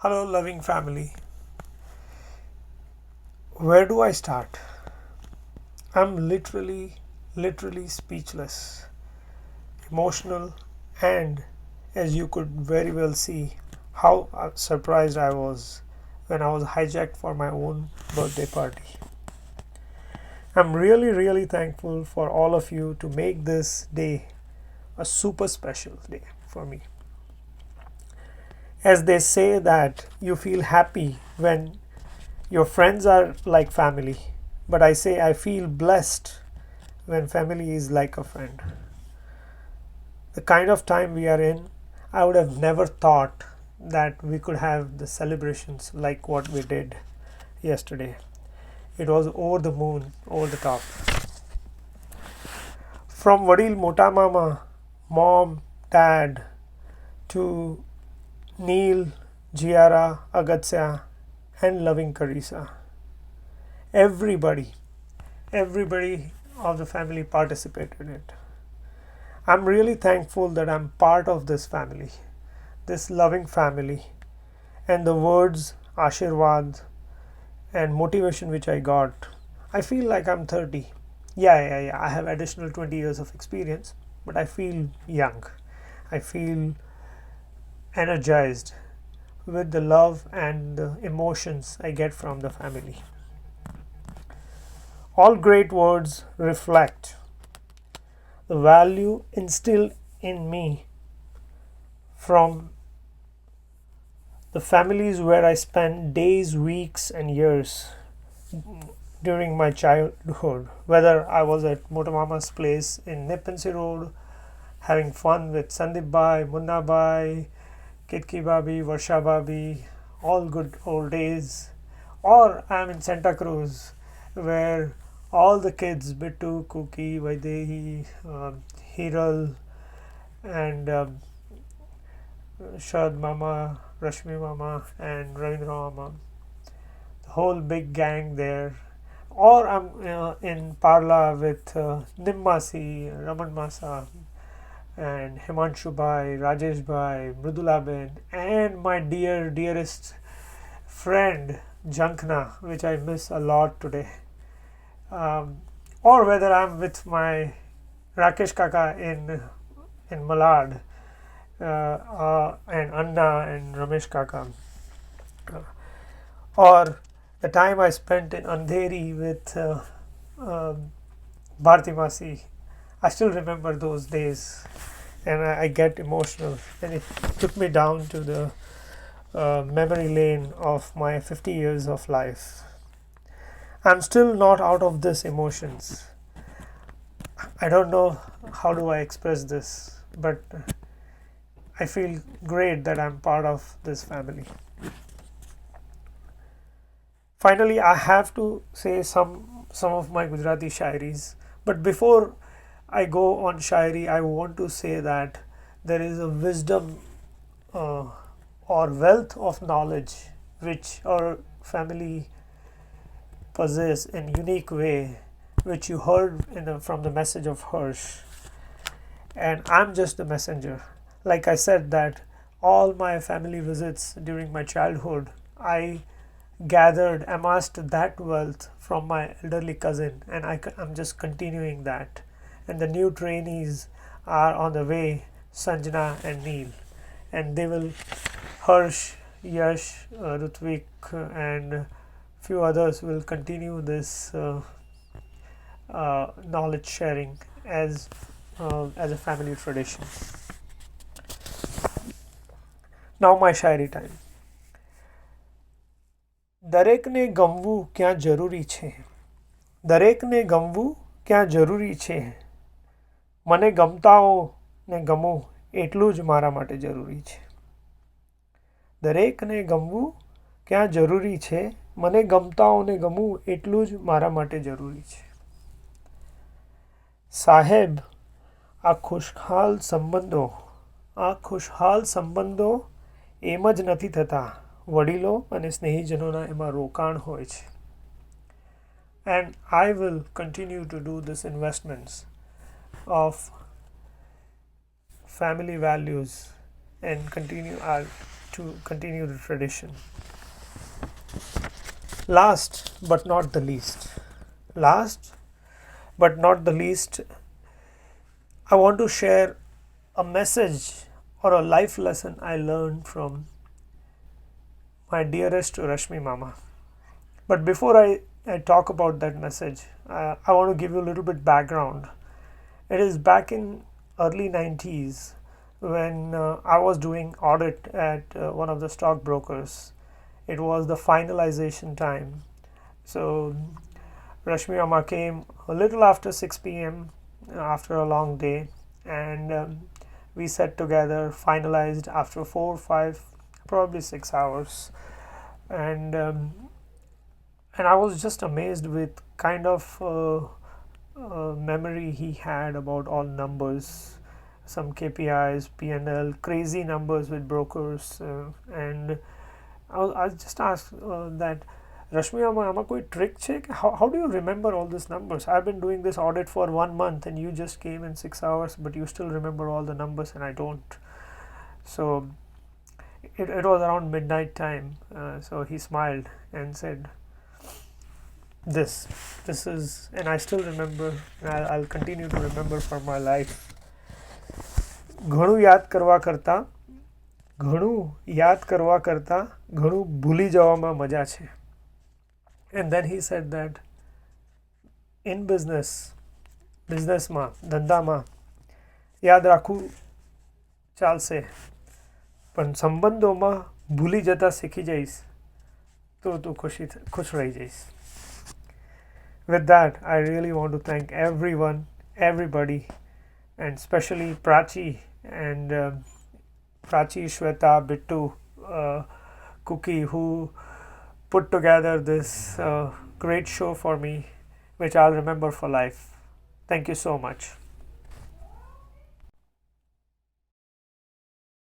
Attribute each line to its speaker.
Speaker 1: Hello, loving family. Where do I start? I'm literally speechless, emotional, and as you could very well see, how surprised I was when I was hijacked for my own birthday party. I'm really thankful for all of you to make this day a super special day for me. As they say that you feel happy when your friends are like family, but I say I feel blessed when family is like a friend. The kind of time we are in, I would have never thought that we could have the celebrations like what we did yesterday. It was over the moon, over the top. From Vadil Mota Mama, mom, dad, to Neil, Giara, Agatsya, and loving Carissa. Everybody, everybody of the family participated in it. I'm really thankful that I'm part of this family, this loving family, and the words, Ashirwad, and motivation which I got. I feel like I'm 30. Yeah. I have additional 20 years of experience, but I feel young. I feel energized with the love and the emotions I get from the family. All great words reflect the value instilled in me from the families where I spent days, weeks, and years during my childhood. Whether I was at Motamama's place in Nippansi Road, having fun with Sandip Bhai, Munna Bhai, Kitki Babi, Varsha Babi, all good old days, or I'm in Santa Cruz, where all the kids, Bittu, Kuki, Vaidehi, Hiral, and Shad Mama, Rashmi Mama, and Ravindra Mama, the whole big gang there. Or I'm in Parla with Nimmasi, Raman Masa, and Himanshu Bhai, Rajesh Bhai, Mridula Ben, and my dearest friend Jankna, which I miss a lot today. Um, or whether I'm with my Rakesh Kaka in Malad, and Anna and Ramesh Kaka, or the time I spent in Andheri with Bharti Masi. I still remember those days, and I get emotional, and it took me down to the memory lane of my 50 years of life. I'm still not out of this emotions. I don't know how do I express this, but I feel great that I'm part of this family. Finally, I have to say some of my Gujarati shairis, but before I go on shairi, I want to say that there is a wisdom uh, or wealth of knowledge which our family possess in unique way, which you heard from the message of Hirsch, and I'm just the messenger. Like I said, that all my family visits during my childhood, I amassed that wealth from my elderly cousin, and I'm just continuing that. And the new trainees are on the way, Sanjana and Neil, and they will, Harsh, Yash, Rutvik, and few others will continue this knowledge sharing as a family tradition. Now my શાયરી time. દરેકને ગમવું ક્યાં જરૂરી છે? દરેકને ગમવું ક્યાં જરૂરી છે? મને ગમતાઓ ને ગમવું એટલું જ મારા માટે જરૂરી છે. દરેકને ગમવું ક્યાં જરૂરી છે? મને ગમતાઓને ગમવું એટલું જ મારા માટે જરૂરી છે. સાહેબ, આ ખુશહાલ સંબંધો એમ જ નથી થતા. વડીલો અને સ્નેહીજનોના એમાં રોકાણ હોય છે. And I will continue to do this investments of family values and continue our to continue the tradition. Last but not the least, last but not the least, I want to share a message or a life lesson I learned from my dearest Rashmi Mama. But before I talk about that message, I want to give you a little bit background. It is back in early 90s when I was doing audit at one of the stockbrokers. It was the finalization time. So Rashmi Amma came a little after 6 p.m. after a long day, and we sat together, finalized after 4, 5, probably 6 hours, and and I was just amazed with kind of memory he had about all numbers, some KPIs, P&L, crazy numbers with brokers, and I just asked that, Rashmi, આમાં કોઈ trick છે? How do you remember all these numbers? I've been doing this audit for 1 month and you just came in 6 hours, but you still remember all the numbers and I don't. So it was around midnight time. So he smiled and said, this is, and I still remember, and I'll continue to remember for my life. ઘણું યાદ કરવા કરતાં ઘણું ભૂલી જવામાં મજા છે. And then he said that in businessમાં, ધંધામાં યાદ રાખવું ચાલશે, પણ સંબંધોમાં ભૂલી જતા શીખી જઈશ તો તું ખુશ રહી જઈશ. With that, I really want to thank everybody, and especially Prachi and Prachi, Shweta, Bittu, Cookie, who put together this great show for me, which I'll remember for life. Thank you so much.